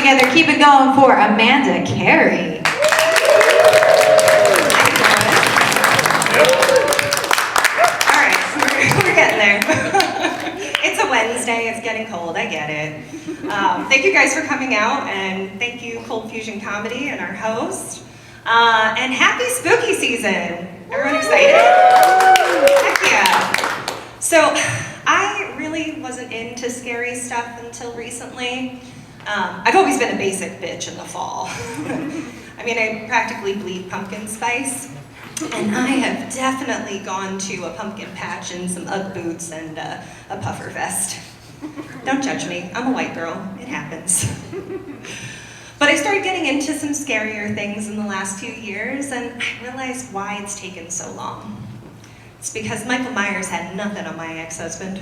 together. Keep it going for Amanda Carey. All right, we're getting there. It's a Wednesday, it's getting cold, I get it. Thank you guys for coming out, and thank you Cold Fusion Comedy and our host. And happy spooky season. Everyone excited? Heck yeah. So I really wasn't into scary stuff until recently. I've always been a basic bitch in the fall. I mean, I practically bleed pumpkin spice. And I have definitely gone to a pumpkin patch in some Ugg boots and a puffer vest. Don't judge me, I'm a white girl, it happens. But I started getting into some scarier things in the last few years, and I realized why it's taken so long. It's because Michael Myers had nothing on my ex-husband.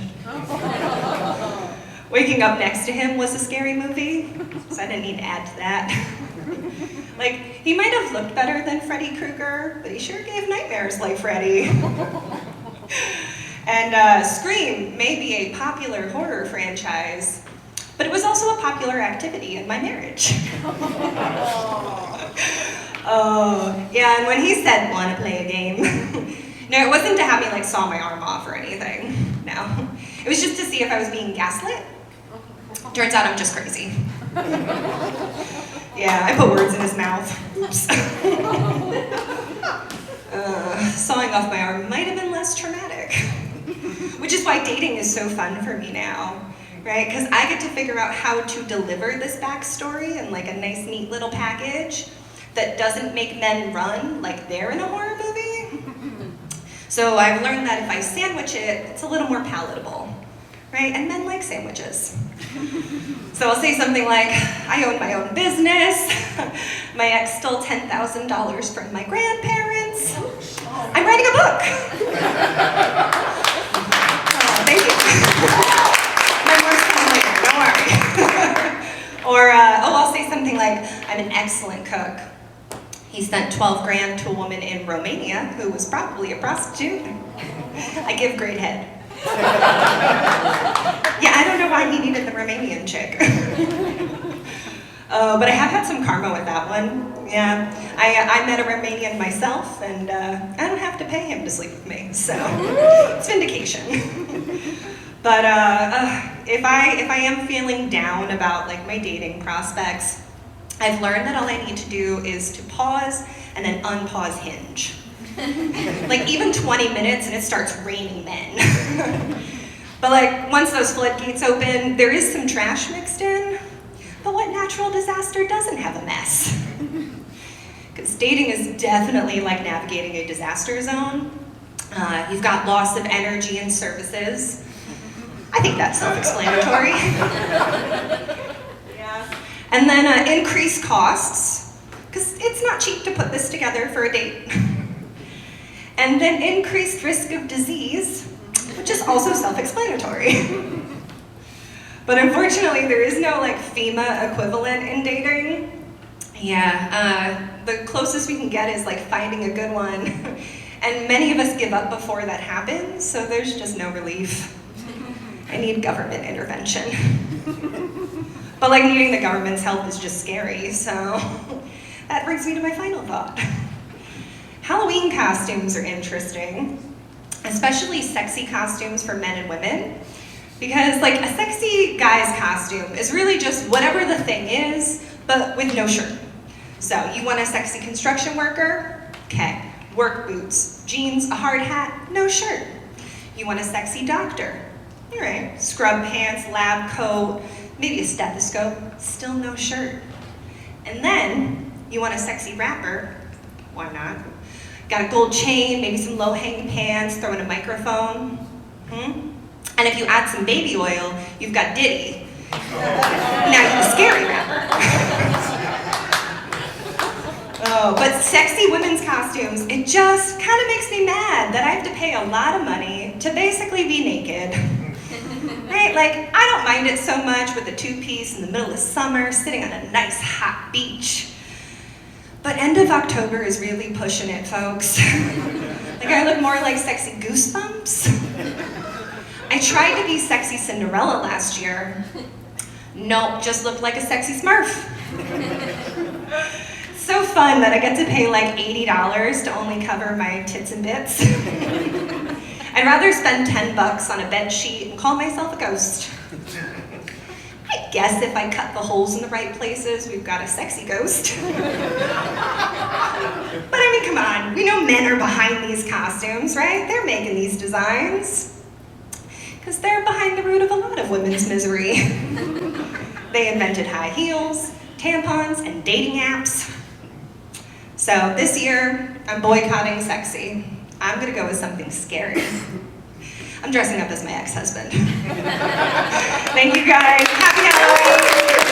Waking up next to him was a scary movie, so I didn't need to add to that. Like, he might have looked better than Freddy Krueger, but he sure gave nightmares like Freddy. And Scream may be a popular horror franchise, but it was also a popular activity in my marriage. Oh, yeah, and when he said, "Wanna play a game?" No, it wasn't to have me like saw my arm off or anything, no. It was just to see if I was being gaslit. Turns out I'm just crazy. Yeah, I put words in his mouth. Oops. Sawing off my arm might have been less traumatic. Which is why dating is so fun for me now, right? Because I get to figure out how to deliver this backstory in like a nice, neat little package that doesn't make men run like they're in a horror movie. So I've learned that if I sandwich it, it's a little more palatable, right? And men like sandwiches. So I'll say something like, I own my own business, my ex stole $10,000 from my grandparents, I'm writing a book. Thank you. Memoirs coming later, don't worry. Or, I'll say something like, I'm an excellent cook. He sent 12 grand to a woman in Romania who was probably a prostitute. I give great head. Yeah, I don't know why he needed the Romanian chick. But I have had some karma with that one. Yeah, I met a Romanian myself, and I don't have to pay him to sleep with me, so it's vindication. But if I am feeling down about like my dating prospects, I've learned that all I need to do is to pause and then unpause Hinge. Like even 20 minutes and it starts raining men. But like once those floodgates open, there is some trash mixed in. But what natural disaster doesn't have a mess? Because dating is definitely like navigating a disaster zone. You've got loss of energy and services. I think that's self-explanatory. Yeah. And then increased costs, because it's not cheap to put this together for a date. And then increased risk of disease, which is also self-explanatory. But unfortunately, there is no like FEMA equivalent in dating. Yeah, the closest we can get is like finding a good one. And many of us give up before that happens, so there's just no relief. I need government intervention. But like needing the government's help is just scary, so that brings me to my final thought. Halloween costumes are interesting, especially sexy costumes for men and women, because like a sexy guy's costume is really just whatever the thing is, but with no shirt. So you want a sexy construction worker? Okay, work boots, jeans, a hard hat, no shirt. You want a sexy doctor? All right, scrub pants, lab coat, maybe a stethoscope, still no shirt. And then you want a sexy rapper? Why not? Got a gold chain, maybe some low-hanging pants, throw in a microphone. And if you add some baby oil, you've got Diddy. Now you're a scary rapper. Oh, but sexy women's costumes, it just kind of makes me mad that I have to pay a lot of money to basically be naked. Right? Like, I don't mind it so much with a two-piece in the middle of summer, sitting on a nice hot beach. But end of October is really pushing it, folks. Like, I look more like sexy Goosebumps. I tried to be sexy Cinderella last year. Nope, just looked like a sexy Smurf. So fun that I get to pay like $80 to only cover my tits and bits. I'd rather spend $10 on a bed sheet and call myself a ghost. I guess if I cut the holes in the right places, we've got a sexy ghost. But I mean, come on, we know men are behind these costumes, right? They're making these designs. Because they're behind the root of a lot of women's misery. They invented high heels, tampons, and dating apps. So this year, I'm boycotting sexy. I'm gonna go with something scary. I'm dressing up as my ex-husband. Thank you guys. Happy Halloween.